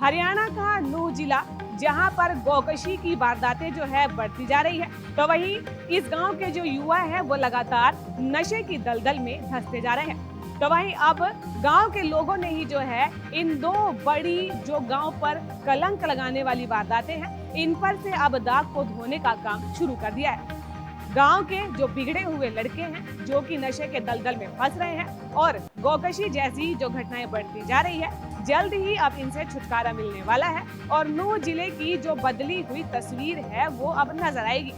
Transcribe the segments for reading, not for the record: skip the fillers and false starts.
हरियाणा का नूह जिला, जहां पर गौकशी की वारदातें जो है बढ़ती जा रही है, तो वहीं इस गांव के जो युवा है वो लगातार नशे की दलदल में धंसते जा रहे हैं। तो वहीं अब गांव के लोगों ने ही जो है इन दो बड़ी जो गांव पर कलंक लगाने वाली वारदातें हैं, इन पर से अब दाग को धोने का काम शुरू कर दिया है। गांव के जो बिगड़े हुए लड़के हैं, जो कि नशे के दलदल में फंस रहे हैं और गौकशी जैसी जो घटनाएं बढ़ती जा रही है, जल्द ही अब इनसे छुटकारा मिलने वाला है और नूह जिले की जो बदली हुई तस्वीर है वो अब नजर आएगी।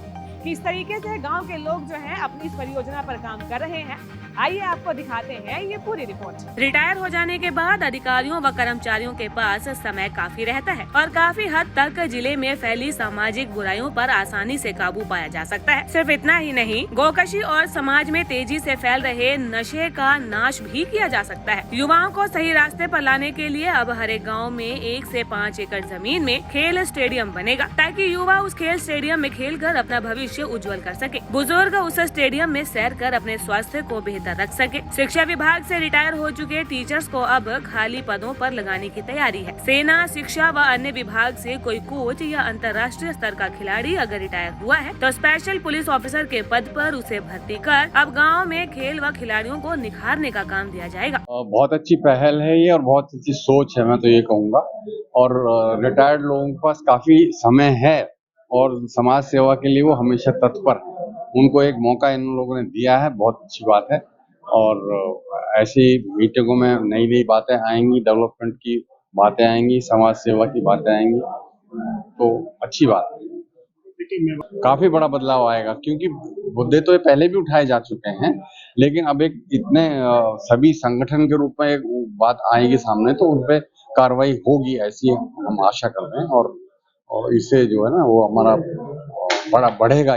किस तरीके से गांव के लोग जो हैं अपनी इस परियोजना पर काम कर रहे हैं, आइए आपको दिखाते हैं ये पूरी रिपोर्ट। रिटायर हो जाने के बाद अधिकारियों व कर्मचारियों के पास समय काफी रहता है और काफी हद तक जिले में फैली सामाजिक बुराइयों पर आसानी से काबू पाया जा सकता है। सिर्फ इतना ही नहीं, गौकशी और समाज में तेजी से फैल रहे नशे का नाश भी किया जा सकता है। युवाओं को सही रास्ते पर लाने के लिए अब हर एक गाँव में 1 से 5 एकड़ जमीन में खेल स्टेडियम बनेगा, ताकि युवा उस खेल स्टेडियम में खेल कर अपना भविष्य उज्जवल कर सके। बुजुर्ग उस स्टेडियम में सैर कर अपने स्वास्थ्य को बेहतर रख सके। शिक्षा विभाग से रिटायर हो चुके टीचर्स को अब खाली पदों पर लगाने की तैयारी है। सेना, शिक्षा व अन्य विभाग से कोई कोच या अंतर्राष्ट्रीय स्तर का खिलाड़ी अगर रिटायर हुआ है तो स्पेशल पुलिस ऑफिसर के पद पर उसे भर्ती कर अब गांव में खेल व खिलाड़ियों को निखारने का काम दिया जाएगा। बहुत अच्छी पहल है ये और बहुत अच्छी सोच है, मैं तो ये कहूँगा। और रिटायर्ड लोगों के पास काफी समय है और समाज सेवा के लिए वो हमेशा तत्पर है। उनको एक मौका इन लोगों ने दिया है, बहुत अच्छी बात है। और ऐसी मीटिंगों में नई नई बातें आएंगी, डेवलपमेंट की बातें आएंगी, समाज सेवा की बातें आएंगी, तो अच्छी बात है। काफी बड़ा बदलाव आएगा, क्योंकि मुद्दे तो ये पहले भी उठाए जा चुके हैं, लेकिन अब एक इतने सभी संगठन के रूप में एक बात आएगी सामने, तो उन पे कार्रवाई होगी, ऐसी हम आशा कर रहे हैं। और इससे जो है ना वो हमारा बड़ा बढ़ेगा।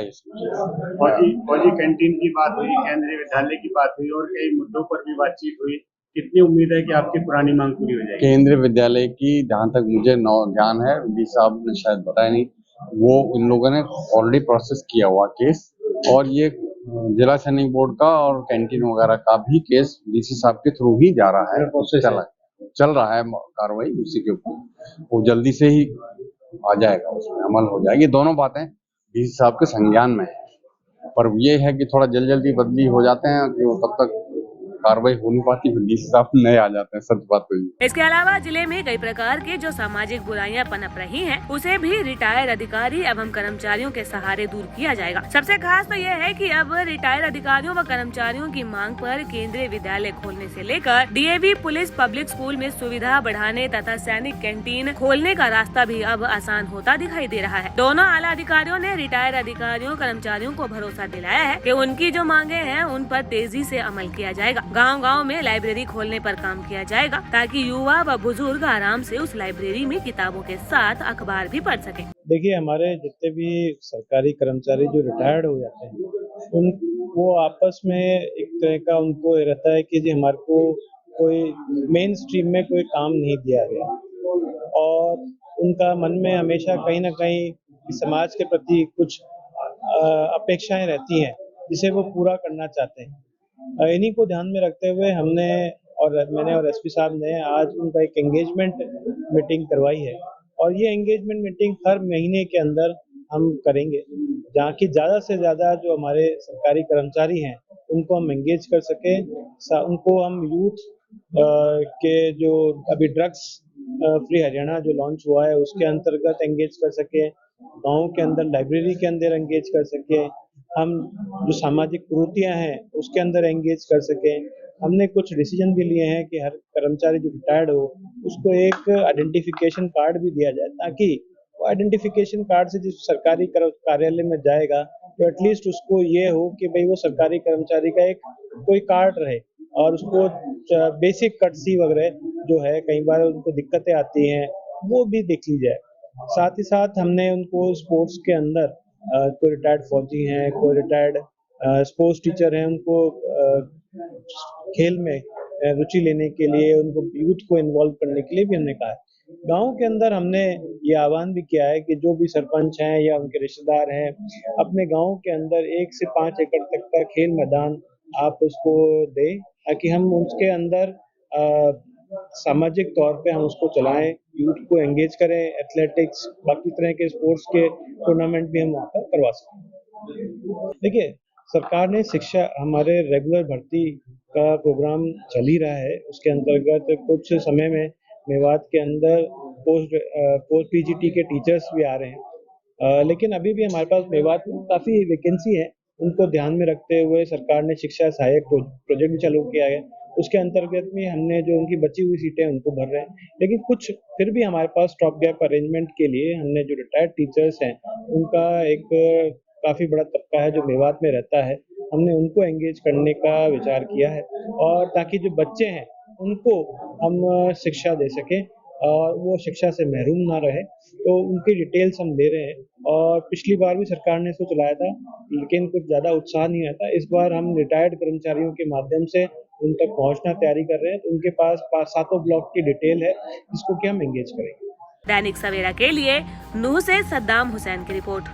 फौजी कैंटीन की बात हुई, केंद्रीय विद्यालय की बात हुई और कई मुद्दों पर भी बातचीत हुई। कितनी उम्मीद है कि आपकी पुरानी मांग पूरी हो जाएगी? केंद्रीय विद्यालय की जहाँ तक मुझे ज्ञान है, डी साहब ने शायद बताया नहीं, वो इन लोगों ने ऑलरेडी प्रोसेस किया हुआ केस, और ये जिला सैनिक बोर्ड का और कैंटीन वगैरह का भी केस डीसी साहब के थ्रू ही जा रहा है, चल रहा है कार्रवाई उसी के ऊपर। वो जल्दी से ही आ जाएगा, उसमें अमल हो जाएगी। दोनों बातें डीसी साहब के संज्ञान में है, पर ये है कि थोड़ा जल्दी बदली हो जाते हैं कि वो तब तक कार्रवाई हो नहीं पाती, फिर डीसी साहब नए आ जाते हैं। सच बात तो ये। इसके अलावा जिले में कई प्रकार के जो सामाजिक बुराइयां पनप रही हैं, उसे भी रिटायर अधिकारी एवं कर्मचारियों के सहारे दूर किया जाएगा। सबसे खास तो यह है कि अब रिटायर अधिकारियों व कर्मचारियों की मांग पर केंद्रीय विद्यालय खोलने से लेकर डीएवी पुलिस पब्लिक स्कूल में सुविधा बढ़ाने तथा सैनिक कैंटीन खोलने का रास्ता भी अब आसान होता दिखाई दे रहा है। दोनों आला अधिकारियों ने रिटायर अधिकारियों कर्मचारियों को भरोसा दिलाया है कि उनकी जो मांगे हैं उन पर तेजी से अमल किया जाएगा। गांव-गांव में लाइब्रेरी खोलने पर काम किया जाएगा, ताकि युवा व बुजुर्ग आराम से उस लाइब्रेरी में किताबों के साथ अखबार भी पढ़ सकें। देखिए, हमारे जितने भी सरकारी कर्मचारी जो रिटायर्ड हो जाते हैं, उन वो आपस में एक तरह का उनको ये रहता है कि जी हमारे को कोई मेन स्ट्रीम में कोई काम नहीं दिया गया, और उनका मन में हमेशा कहीं न कहीं समाज के प्रति कुछ अपेक्षाएं रहती हैं, जिसे वो पूरा करना चाहते हैं। इन्हीं को ध्यान में रखते हुए मैंने और एसपी साहब ने आज उनका एक एंगेजमेंट मीटिंग करवाई है, और ये एंगेजमेंट मीटिंग हर महीने के अंदर हम करेंगे, जहाँ की ज़्यादा से ज़्यादा जो हमारे सरकारी कर्मचारी हैं उनको हम एंगेज कर सकें, उनको हम यूथ के जो अभी ड्रग्स फ्री हरियाणा जो लॉन्च हुआ है उसके अंतर्गत एंगेज कर सकें, गाँव के अंदर लाइब्रेरी के अंदर एंगेज कर सकें, हम जो सामाजिक कुरीतियाँ हैं उसके अंदर एंगेज कर सकें। हमने कुछ डिसीजन भी लिए हैं कि हर कर्मचारी जो रिटायर्ड हो उसको एक आइडेंटिफिकेशन कार्ड भी दिया जाए, ताकि वो आइडेंटिफिकेशन कार्ड से जिस सरकारी कार्यालय में जाएगा तो एटलीस्ट उसको ये हो कि भाई वो सरकारी कर्मचारी का एक कोई कार्ड रहे, और उसको बेसिक कर्टसी वगैरह जो है कई बार उनको दिक्कतें आती हैं वो भी देख ली जाए। साथ ही साथ हमने उनको स्पोर्ट्स के अंदर कोई रिटायर्ड फौजी हैं, कोई रिटायर्ड स्पोर्ट्स टीचर हैं, उनको खेल में रुचि लेने के लिए, उनको यूथ को इन्वॉल्व करने के लिए भी हमने कहा है। गाँव के अंदर हमने ये आह्वान भी किया है कि जो भी सरपंच हैं या उनके रिश्तेदार हैं, अपने गाँव के अंदर 1 से 5 एकड़ तक का खेल मैदान आप उसको दें, ताकि हम उसके अंदर सामाजिक तौर पे हम उसको चलाएं, यूथ को एंगेज करें, एथलेटिक्स, बाकी तरह के स्पोर्ट्स के टूर्नामेंट भी हम वहाँ पर करवा सकते। देखिए, सरकार ने शिक्षा हमारे रेगुलर भर्ती का प्रोग्राम चल ही रहा है, उसके अंतर्गत कुछ समय में मेवात के अंदर पोस्ट पीजीटी के टीचर्स भी आ रहे हैं। लेकिन अभी भी हमारे पास मेवात में काफ़ी वैकेंसी है, उनको ध्यान में रखते हुए सरकार ने शिक्षा सहायक प्रोजेक्ट भी चालू किया है। उसके अंतर्गत में हमने जो उनकी बची हुई सीटें उनको भर रहे हैं, लेकिन कुछ फिर भी हमारे पास स्टॉप गैप अरेंजमेंट के लिए हमने जो रिटायर्ड टीचर्स हैं उनका एक काफ़ी बड़ा तबका है जो मेवात में रहता है, हमने उनको एंगेज करने का विचार किया है, और ताकि जो बच्चे हैं उनको हम शिक्षा दे सकें और वो शिक्षा से महरूम ना रहे, तो उनकी डिटेल्स हम ले रहे हैं। और पिछली बार भी सरकार ने इसको चलाया था, लेकिन कुछ ज़्यादा उत्साह नहीं आया था। इस बार हम रिटायर्ड कर्मचारियों के माध्यम से उन तक पहुँचना तैयारी कर रहे हैं, तो उनके पास सातों ब्लॉक की डिटेल है, जिसको कि हम एंगेज करेंगे। दैनिक सवेरा के लिए नूह से सद्दाम हुसैन की रिपोर्ट।